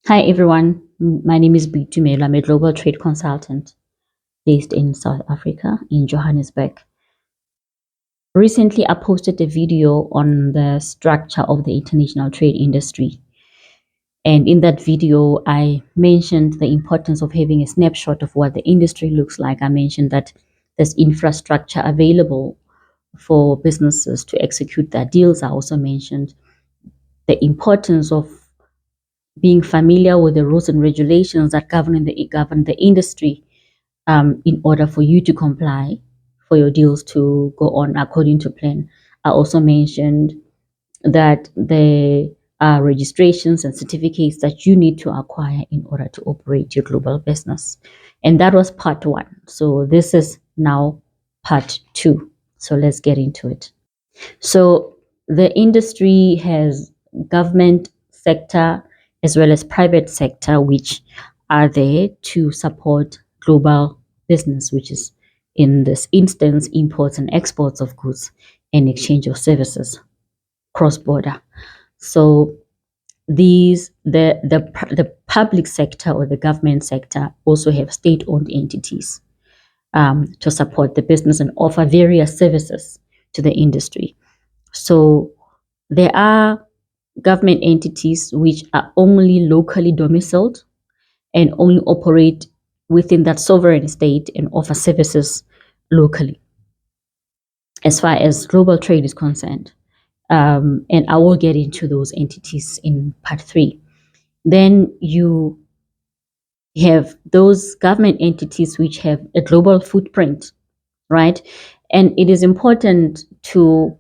Hi everyone, my name is Bitumelo. I'm a global trade consultant based in South Africa, in Johannesburg. Recently, I posted a video on the structure of the international trade industry. And in that video, I mentioned the importance of having a snapshot of what the industry looks like. I mentioned that there's infrastructure available for businesses to execute their deals. I also mentioned the importance of being familiar with the rules and regulations that govern the industry in order for you to comply, for your deals to go on according to plan. I also mentioned that there are registrations and certificates that you need to acquire in order to operate your global business. And that was part one. So this is now part two. So let's get into it. So the industry has government sector as well as private sector, which are there to support global business, which is in this instance imports and exports of goods and exchange of services cross border. So the public sector or the government sector also have state-owned entities to support the business and offer various services to the industry. So there are government entities which are only locally domiciled and only operate within that sovereign state and offer services locally as far as global trade is concerned. And I will get into those entities in part three. Then you have those government entities which have a global footprint, right? And it is important to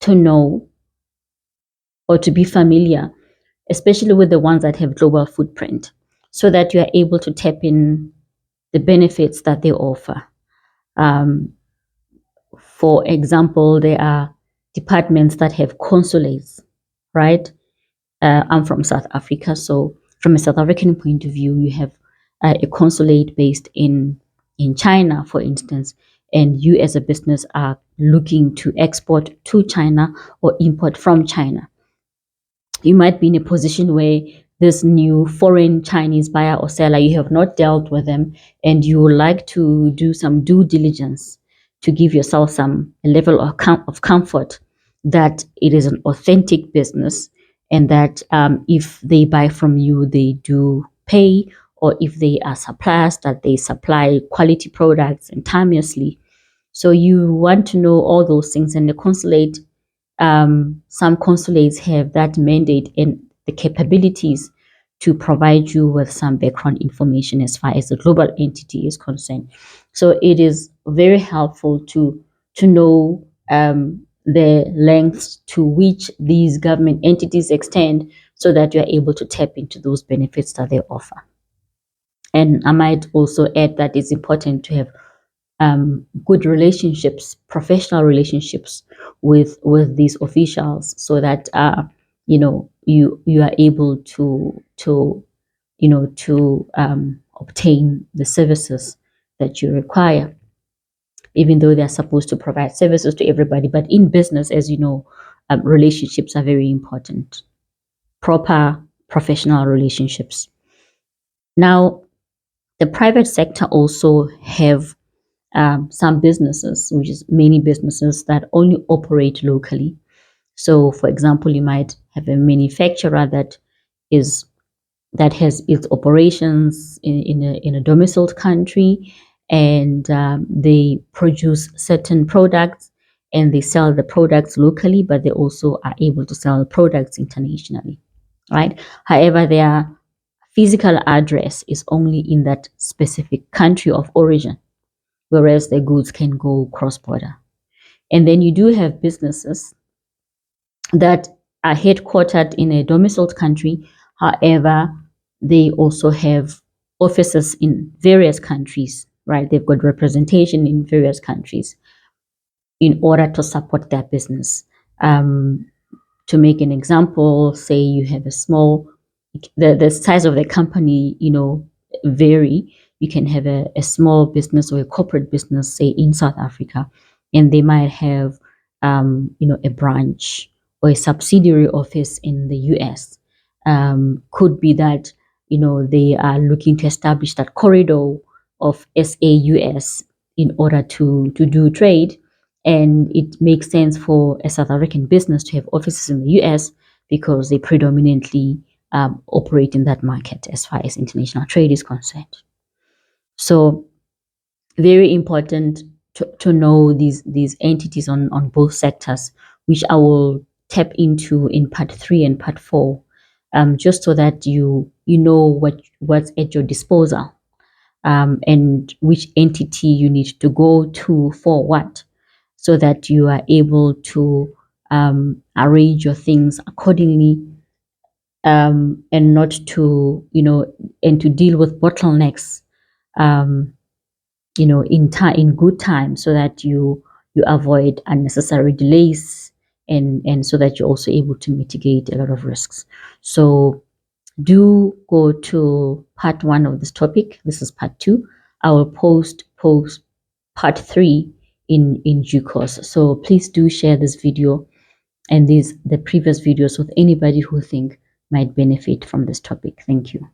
know or to be familiar, especially with the ones that have global footprint, so that you are able to tap in the benefits that they offer. Um, for example, there are departments that have consulates, right? I'm from South Africa, so from a South African point of view, you have a consulate based in China, for instance, and you as a business are looking to export to China or import from China. You might be in a position where this new foreign Chinese buyer or seller, you have not dealt with them, and you would like to do some due diligence to give yourself some level of comfort that it is an authentic business and that if they buy from you, they do pay, or if they are suppliers, that they supply quality products and timelessly. So you want to know all those things, and the consulate some consulates have that mandate and the capabilities to provide you with some background information as far as the global entity is concerned. So it is very helpful to know the lengths to which these government entities extend, so that you're able to tap into those benefits that they offer. And I might also add that it's important to have good relationships, professional relationships with these officials, so that you are able to obtain the services that you require, even though they're supposed to provide services to everybody. But in business, as you know, relationships are very important. Proper professional relationships. Now, the private sector also have some businesses, which is many businesses that only operate locally. So, for example, you might have a manufacturer is that has its operations in a domiciled country, and they produce certain products and they sell the products locally, but they also are able to sell products internationally, right? However, their physical address is only in that specific country of origin, whereas the goods can go cross border. And then you do have businesses that are headquartered in a domiciled country. However, they also have offices in various countries, right? They've got representation in various countries in order to support their business. To make an example, say you have a small, the size of the company, vary. You can have a small business or a corporate business, say in South Africa, and they might have, a branch or a subsidiary office in the US. Could be that they are looking to establish that corridor of SAUS in order to do trade, and it makes sense for a South African business to have offices in the US because they predominantly operate in that market as far as international trade is concerned. So very important to know these entities on both sectors, which I will tap into in part 3 and part 4, just so that you know what's at your disposal, and which entity you need to go to for what, so that you are able to arrange your things accordingly, and not to and to deal with bottlenecks, um, in good time, so that you avoid unnecessary delays, and so that you're also able to mitigate a lot of risks. So do go to part 1 of this topic. This is part 2. I will post part 3 in due course. So please do share this video and the previous videos with anybody who think might benefit from this topic. Thank you.